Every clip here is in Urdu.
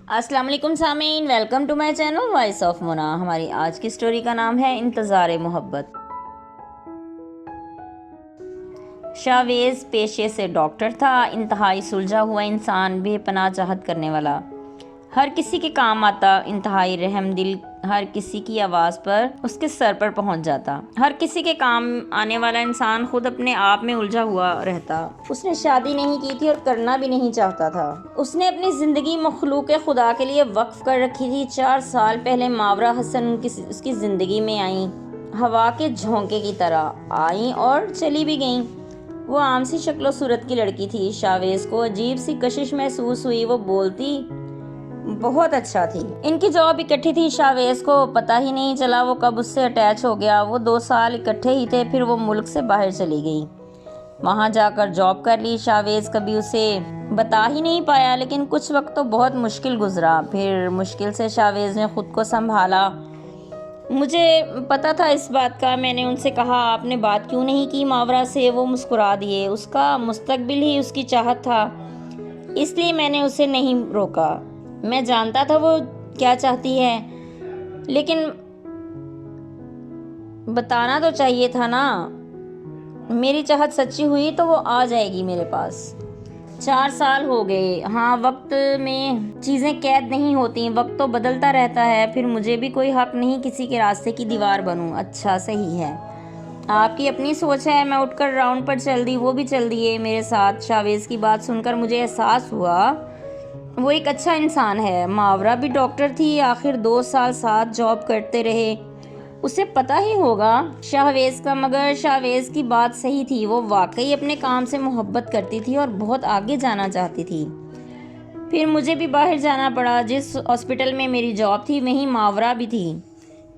السلام علیکم سامعین، welcome to my channel voice of Mona. ہماری آج کی سٹوری کا نام ہے انتظار محبت۔ شاویز پیشے سے ڈاکٹر تھا، انتہائی سلجھا ہوا انسان، بے پناہ چاہت کرنے والا، ہر کسی کے کام آتا، انتہائی رحم دل، ہر کسی کی آواز پر اس کے سر پر پہنچ جاتا، ہر کسی کے کام آنے والا انسان خود اپنے آپ میں الجھا ہوا رہتا۔ اس نے شادی نہیں کی تھی اور کرنا بھی نہیں چاہتا تھا۔ اس نے اپنی زندگی مخلوق خدا کے لیے وقف کر رکھی تھی۔ 4 سال پہلے ماورا حسن اس کی زندگی میں آئیں، ہوا کے جھونکے کی طرح آئیں اور چلی بھی گئیں۔ وہ عام سی شکل و صورت کی لڑکی تھی۔ شاویز کو عجیب سی کشش محسوس ہوئی، وہ بولتی بہت اچھا تھی۔ ان کی جاب اکٹھی تھی، شاویز کو پتہ ہی نہیں چلا وہ کب اس سے اٹیچ ہو گیا۔ وہ 2 سال اکٹھے ہی تھے، پھر وہ ملک سے باہر چلی گئی، وہاں جا کر جاب کر لی۔ شاویز کبھی اسے بتا ہی نہیں پایا، لیکن کچھ وقت تو بہت مشکل گزرا، پھر مشکل سے شاویز نے خود کو سنبھالا۔ مجھے پتا تھا اس بات کا، میں نے ان سے کہا آپ نے بات کیوں نہیں کی ماورا سے؟ وہ مسکرا دیے۔ اس کا مستقبل ہی اس کی چاہت تھا، اس لیے میں نے اسے نہیں روکا۔ میں جانتا تھا وہ کیا چاہتی ہے، لیکن بتانا تو چاہیے تھا نا۔ میری چاہت سچی ہوئی تو وہ آ جائے گی میرے پاس۔ 4 سال ہو گئے۔ ہاں، وقت میں چیزیں قید نہیں ہوتی، وقت تو بدلتا رہتا ہے۔ پھر مجھے بھی کوئی حق نہیں کسی کے راستے کی دیوار بنوں۔ اچھا، صحیح ہے، آپ کی اپنی سوچ ہے۔ میں اٹھ کر راؤنڈ پر چل دی، وہ بھی چل دیے میرے ساتھ۔ شاویز کی بات سن کر مجھے احساس ہوا وہ ایک اچھا انسان ہے۔ ماورا بھی ڈاکٹر تھی، آخر 2 سال ساتھ جاب کرتے رہے، اسے پتہ ہی ہوگا شاویز کا۔ مگر شاویز کی بات صحیح تھی، وہ واقعی اپنے کام سے محبت کرتی تھی اور بہت آگے جانا چاہتی تھی۔ پھر مجھے بھی باہر جانا پڑا۔ جس ہاسپٹل میں میری جاب تھی وہیں ماورا بھی تھی۔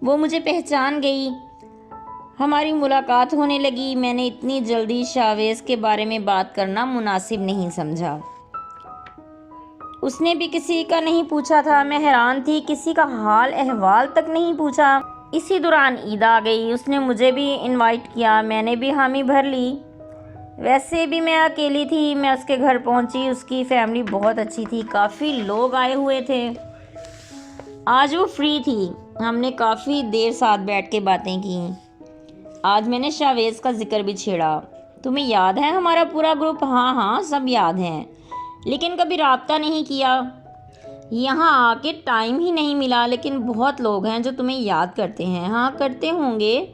وہ مجھے پہچان گئی، ہماری ملاقات ہونے لگی۔ میں نے اتنی جلدی شاویز کے بارے میں بات کرنا مناسب نہیں سمجھا۔ اس نے بھی کسی کا نہیں پوچھا تھا، میں حیران تھی، کسی کا حال احوال تک نہیں پوچھا۔ اسی دوران عید آ گئی، اس نے مجھے بھی انوائٹ کیا، میں نے بھی حامی بھر لی۔ ویسے بھی میں اکیلی تھی۔ میں اس کے گھر پہنچی، اس کی فیملی بہت اچھی تھی، کافی لوگ آئے ہوئے تھے۔ آج وہ فری تھی، ہم نے کافی دیر ساتھ بیٹھ کے باتیں کی۔ آج میں نے شاویز کا ذکر بھی چھیڑا۔ تمہیں یاد ہے ہمارا پورا گروپ؟ ہاں سب یاد ہیں، لیکن کبھی رابطہ نہیں کیا، یہاں آ کے ٹائم ہی نہیں ملا۔ لیکن بہت لوگ ہیں جو تمہیں یاد کرتے ہیں۔ ہاں، کرتے ہوں گے۔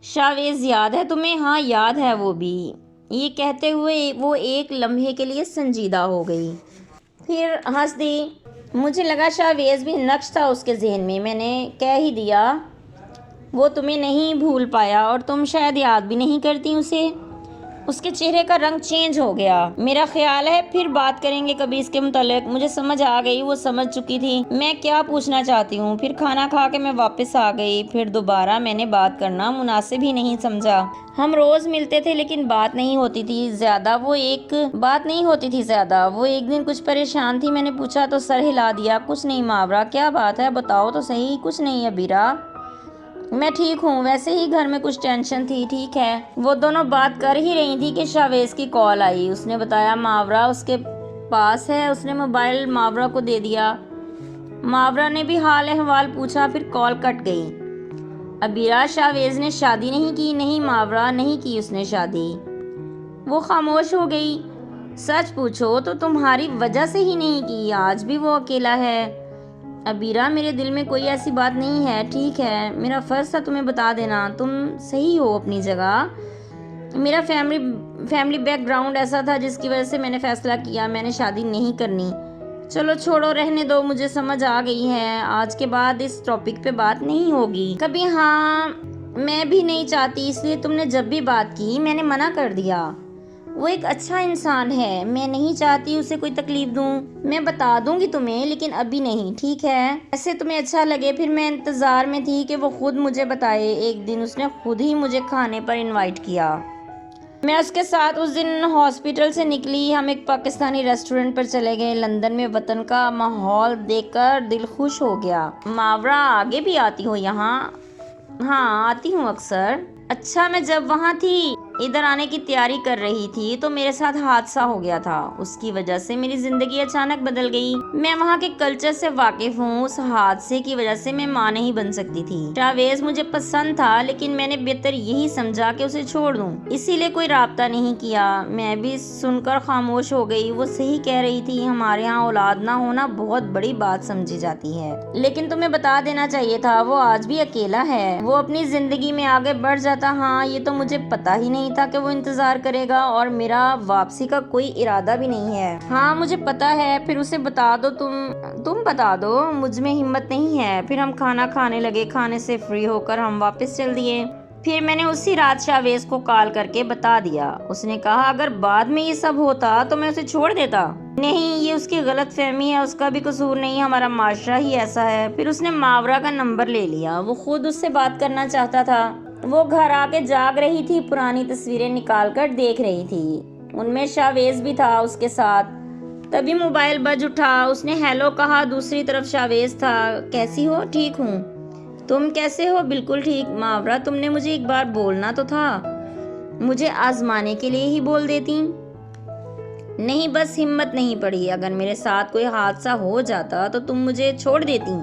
شاویز یاد ہے تمہیں؟ ہاں یاد ہے وہ بھی۔ یہ کہتے ہوئے وہ ایک لمحے کے لیے سنجیدہ ہو گئی، پھر ہنس دی۔ مجھے لگا شاویز بھی نقش تھا اس کے ذہن میں۔ میں نے کہہ ہی دیا وہ تمہیں نہیں بھول پایا، اور تم شاید یاد بھی نہیں کرتی اسے۔ اس کے چہرے کا رنگ چینج ہو گیا۔ میرا خیال ہے پھر بات کریں گے کبھی اس کے متعلق۔ مجھے سمجھ آ گئی، وہ سمجھ چکی تھی میں کیا پوچھنا چاہتی ہوں۔ پھر کھانا کھا کے میں واپس آ گئی۔ پھر دوبارہ میں نے بات کرنا مناسب ہی نہیں سمجھا۔ ہم روز ملتے تھے لیکن بات نہیں ہوتی تھی زیادہ۔ وہ ایک دن کچھ پریشان تھی، میں نے پوچھا تو سر ہلا دیا۔ کچھ نہیں ماورا، کیا بات ہے بتاؤ تو صحیح۔ کچھ نہیں ابیرا، میں ٹھیک ہوں، ویسے ہی گھر میں کچھ ٹینشن تھی۔ ٹھیک ہے۔ وہ دونوں بات کر ہی رہی تھی کہ شاویز کی کال آئی۔ اس نے بتایا ماورا اس کے پاس ہے۔ اس نے موبائل ماورا کو دے دیا۔ ماورا نے بھی حال احوال پوچھا، پھر کال کٹ گئی۔ ابیرا، شاویز نے شادی نہیں کی؟ نہیں ماورا، نہیں کی اس نے شادی۔ وہ خاموش ہو گئی۔ سچ پوچھو تو تمہاری وجہ سے ہی نہیں کی، آج بھی وہ اکیلا ہے۔ ابیرا، میرے دل میں کوئی ایسی بات نہیں ہے۔ ٹھیک ہے، میرا فرض تھا تمہیں بتا دینا۔ تم صحیح ہو اپنی جگہ۔ میرا فیملی بیک گراؤنڈ ایسا تھا جس کی وجہ سے میں نے فیصلہ کیا میں نے شادی نہیں کرنی۔ چلو چھوڑو، رہنے دو، مجھے سمجھ آ گئی ہے۔ آج کے بعد اس ٹاپک پہ بات نہیں ہوگی کبھی۔ ہاں، میں بھی نہیں چاہتی، اس لیے تم نے جب بھی بات کی میں نے منع کر دیا۔ وہ ایک اچھا انسان ہے، میں نہیں چاہتی اسے کوئی تکلیف دوں۔ میں بتا دوں گی تمہیں، لیکن ابھی نہیں، ٹھیک ہے؟ ایسے تمہیں اچھا لگے۔ پھر میں انتظار میں تھی کہ وہ خود مجھے بتائے۔ ایک دن اس نے خود ہی مجھے کھانے پر انوائٹ کیا۔ میں اس کے ساتھ اس دن ہاسپٹل سے نکلی، ہم ایک پاکستانی ریسٹورنٹ پر چلے گئے۔ لندن میں وطن کا ماحول دیکھ کر دل خوش ہو گیا۔ ماورا، آگے بھی آتی ہو یہاں؟ ہاں، آتی ہوں اکثر۔ اچھا، میں جب وہاں تھی ادھر آنے کی تیاری کر رہی تھی تو میرے ساتھ حادثہ ہو گیا تھا. اس کی وجہ سے میری زندگی اچانک بدل گئی. میں وہاں کے کلچر سے واقف ہوں. اس حادثے کی وجہ سے میں ماں نہیں بن سکتی تھی. شاویز مجھے پسند تھا لیکن میں نے بہتر یہی سمجھا کہ اسے چھوڑ دوں, اسی لیے کوئی رابطہ نہیں کیا. میں بھی سن کر خاموش ہو گئی. وہ صحیح کہہ رہی تھی, ہمارے ہاں اولاد نہ ہونا بہت بڑی بات سمجھی جاتی ہے, لیکن تمہیں بتا دینا چاہیے تھا وہ آج بھی اکیلا ہے. وہ اپنی زندگی میں آگے بڑھ جاتا. ہاں یہ تو مجھے پتا ہی نہیں تھا کہ وہ انتظار کرے گا اور میرا واپسی کا کوئی ارادہ بھی نہیں ہے. ہاں مجھے پتا ہے. پھر اسے بتا دو, تم بتا دو. مجھ میں ہمت نہیں ہے. پھر ہم کھانا کھانے لگے. کھانے سے فری ہو کر ہم واپس چل دیے. پھر میں نے اسی رات شاویز کو کال کر کے بتا دیا. اس نے کہا اگر بعد میں یہ سب ہوتا تو میں اسے چھوڑ دیتا. نہیں, یہ اس کی غلط فہمی ہے, اس کا بھی قصور نہیں, ہمارا معاشرہ ہی ایسا ہے. پھر اس نے ماورا کا نمبر لے لیا. وہ خود اس سے بات کرنا چاہتا تھا. وہ گھر آ کے جاگ رہی تھی, پرانی تصویریں نکال کر دیکھ رہی تھی. ان میں شاویز بھی تھا اس کے ساتھ. تبھی موبائل بج اٹھا. اس نے ہیلو کہا. دوسری طرف شاویز تھا. کیسی ہو؟ ٹھیک ہوں. تم کیسے ہو؟ بالکل ٹھیک. ماورا تم نے مجھے ایک بار بولنا تو تھا, مجھے آزمانے کے لیے ہی بول دیتی. نہیں, بس ہمت نہیں پڑی. اگر میرے ساتھ کوئی حادثہ ہو جاتا تو تم مجھے چھوڑ دیتی.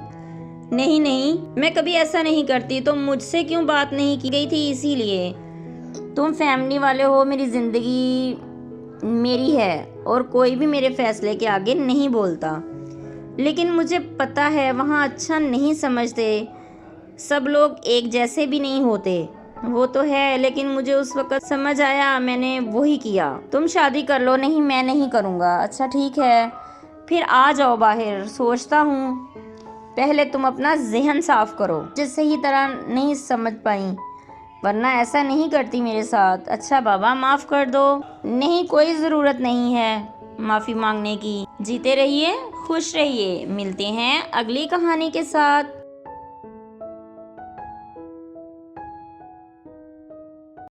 نہیں, میں کبھی ایسا نہیں کرتی. تو مجھ سے کیوں بات نہیں کی گئی تھی؟ اسی لیے تم فیملی والے ہو. میری زندگی میری ہے اور کوئی بھی میرے فیصلے کے آگے نہیں بولتا. لیکن مجھے پتا ہے وہاں اچھا نہیں سمجھتے, سب لوگ ایک جیسے بھی نہیں ہوتے. وہ تو ہے, لیکن مجھے اس وقت سمجھ آیا, میں نے وہی کیا. تم شادی کر لو. نہیں, میں نہیں کروں گا. اچھا ٹھیک ہے, پھر آ جاؤ باہر. سوچتا ہوں پہلے تم اپنا ذہن صاف کرو. مجھے صحیح طرح نہیں سمجھ پائی, ورنہ ایسا نہیں کرتی میرے ساتھ. اچھا بابا معاف کر دو. نہیں, کوئی ضرورت نہیں ہے معافی مانگنے کی. جیتے رہیے, خوش رہیے. ملتے ہیں اگلی کہانی کے ساتھ.